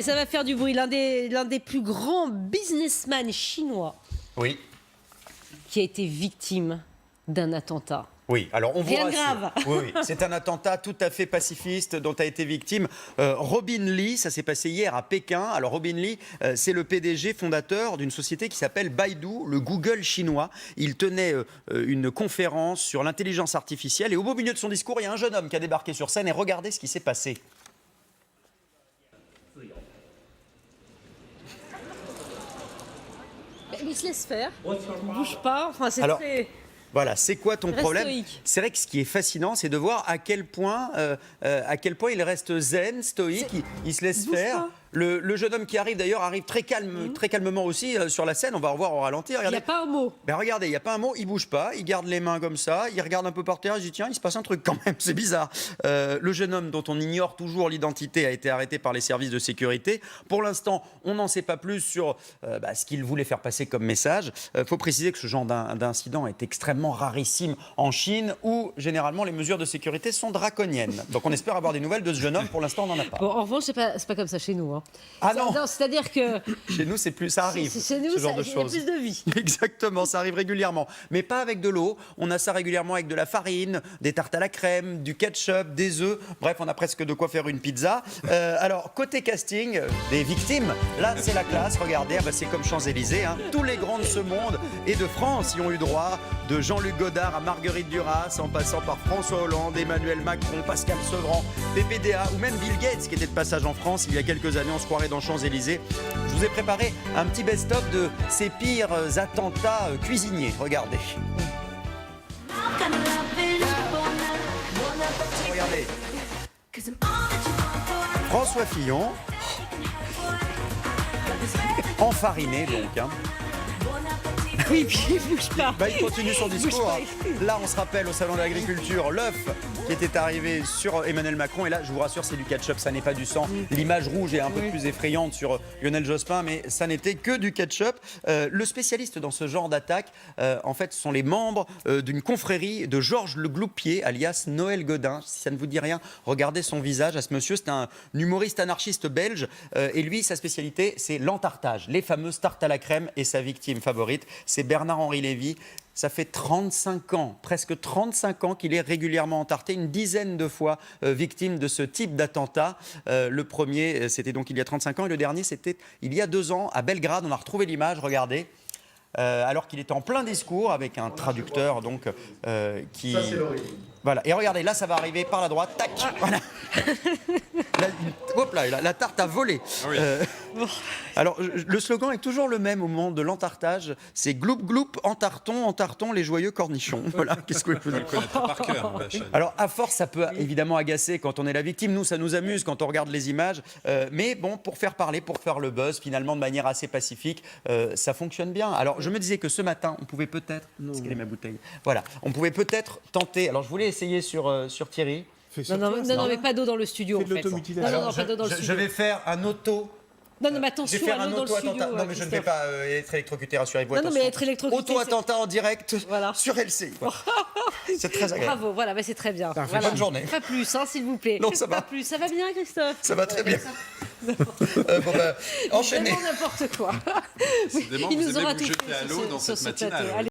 Ça va faire du bruit. L'un des plus grands businessmen chinois Oui. qui a été victime d'un attentat. Oui, alors on vous Rien de rassure. grave. Oui, c'est un attentat tout à fait pacifiste dont a été victime Robin Li. Ça s'est passé hier à Pékin. Alors Robin Li, c'est le PDG fondateur d'une société qui s'appelle Baidu, le Google chinois. Il tenait une conférence sur l'intelligence artificielle et au beau milieu de son discours, il y a un jeune homme qui a débarqué sur scène et regardez ce qui s'est passé. Il se laisse faire. Il ne bouge pas. Enfin, c'est très... Voilà, c'est quoi ton problème? Stoïque. C'est vrai que ce qui est fascinant, c'est de voir à quel point il reste zen, stoïque, il se laisse faire. Pas. Le jeune homme qui arrive d'ailleurs arrive très calmement aussi sur la scène. On va revoir au ralenti. Il n'y a pas un mot. Ben regardez, il n'y a pas un mot, il bouge pas, il garde les mains comme ça, il regarde un peu par terre, il se dit tiens, il se passe un truc quand même, c'est bizarre. Le jeune homme dont on ignore toujours l'identité a été arrêté par les services de sécurité. Pour l'instant, on n'en sait pas plus sur ce qu'il voulait faire passer comme message. Faut préciser que ce genre d'incident est extrêmement rarissime en Chine où généralement les mesures de sécurité sont draconiennes. Donc on espère avoir des nouvelles de ce jeune homme, pour l'instant on n'en a pas. Bon, en revanche, c'est pas comme ça chez nous. Hein. Ah non, c'est-à-dire que... Chez nous, c'est plus, ça arrive, Chez nous, ce genre de il y a choses. plus de vie. Exactement, ça arrive régulièrement. Mais pas avec de l'eau. On a ça régulièrement avec de la farine, des tartes à la crème, du ketchup, des œufs. Bref, on a presque de quoi faire une pizza. Alors, côté casting, des victimes, là, c'est la classe. Regardez, c'est comme Champs-Élysées. Hein. Tous les grands de ce monde et de France y ont eu droit. De Jean-Luc Godard à Marguerite Duras, en passant par François Hollande, Emmanuel Macron, Pascal Sevran, PPDA ou même Bill Gates, qui était de passage en France il y a quelques années. On se croirait dans Champs-Élysées. Je vous ai préparé un petit best-of de ces pires attentats cuisiniers. Regardez. Regardez. François Fillon, enfariné donc. Hein. Oui, puis il bouge pas. Il continue son discours. Là, on se rappelle au Salon de l'Agriculture, l'œuf qui était arrivé sur Emmanuel Macron. Et là, je vous rassure, c'est du ketchup, ça n'est pas du sang. L'image rouge est un peu plus effrayante sur Lionel Jospin, mais ça n'était que du ketchup. Le spécialiste dans ce genre d'attaque, en fait, sont les membres d'une confrérie de Georges Le Gloupier, alias Noël Godin. Si ça ne vous dit rien, regardez son visage à ce monsieur. C'est un humoriste anarchiste belge. Et lui, sa spécialité, c'est l'entartage, les fameuses tartes à la crème. Et sa victime favorite, c'est Bernard-Henri Lévy. Ça fait 35 ans, presque 35 ans qu'il est régulièrement entarté, une dizaine de fois victime de ce type d'attentat. Le premier, c'était donc il y a 35 ans, et le dernier, c'était il y a 2 ans, à Belgrade. On a retrouvé l'image, regardez. Alors qu'il était en plein discours avec un traducteur donc, qui... Ça, c'est l'origine. Voilà, et regardez, là ça va arriver par la droite, tac, voilà. Là, hop là, la tarte a volé. Ah oui. Alors, le slogan est toujours le même au moment de l'entartage, c'est gloup gloup, entartons les joyeux cornichons. Voilà, qu'est-ce que vous On le connaîtra par cœur. La chaîne. Alors, à force, ça peut évidemment agacer quand on est la victime. Nous, ça nous amuse quand on regarde les images. Mais bon, pour faire parler, pour faire le buzz, finalement, de manière assez pacifique, ça fonctionne bien. Alors, je me disais que ce matin, on pouvait peut-être... Est-ce qu'elle est ma bouteille? Voilà, on pouvait peut-être tenter... Alors, je voulais essayer sur Thierry. Non, mais pas d'eau dans le studio, en fait. Non, pas d'eau dans le studio. Je vais faire un auto... Non, mais attention, Je vais faire à un l'eau dans le studio. auto-attentat. Non, mais je ne vais Christophe. pas être électrocuté, rassurez-vous. Non, mais attention. être électrocuté, Auto-attentat en direct Voilà. sur LCI. Voilà. C'est très agréable. Bravo, voilà, c'est très bien. Parfait. Bonne journée. Pas plus, hein, s'il vous plaît. Non, ça va. Pas plus. Ça va bien, Christophe? Ça va très bien. Enchaînez. Vraiment n'importe quoi. Décidément, Il vous nous aimez aura vous tout jeter fait à sur l'eau ce- dans sur cette ce plateau. matinale. Allez.